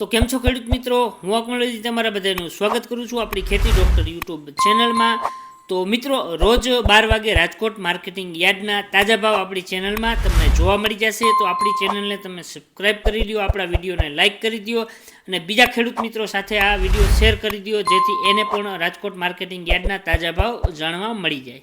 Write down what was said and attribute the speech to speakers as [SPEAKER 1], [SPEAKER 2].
[SPEAKER 1] તો કેમ છો ખેડૂત મિત્રો, હું અકમલજી તમારા બધાનું સ્વાગત કરું છું આપણી ખેતી ડૉક્ટર યુટ્યુબ ચેનલમાં। તો મિત્રો, રોજ 12 વાગે રાજકોટ માર્કેટિંગ યાર્ડના તાજા ભાવ આપણી ચેનલમાં તમને જોવા મળી જશે। તો આપણી ચેનલને તમે સબસ્ક્રાઈબ કરી દો, આપણા વિડીયોને લાઇક કરી દો અને બીજા ખેડૂત મિત્રો સાથે આ વિડીયો શેર કરી દો, જેથી એને પણ રાજકોટ માર્કેટિંગ યાર્ડના તાજા ભાવ જાણવા મળી જાય।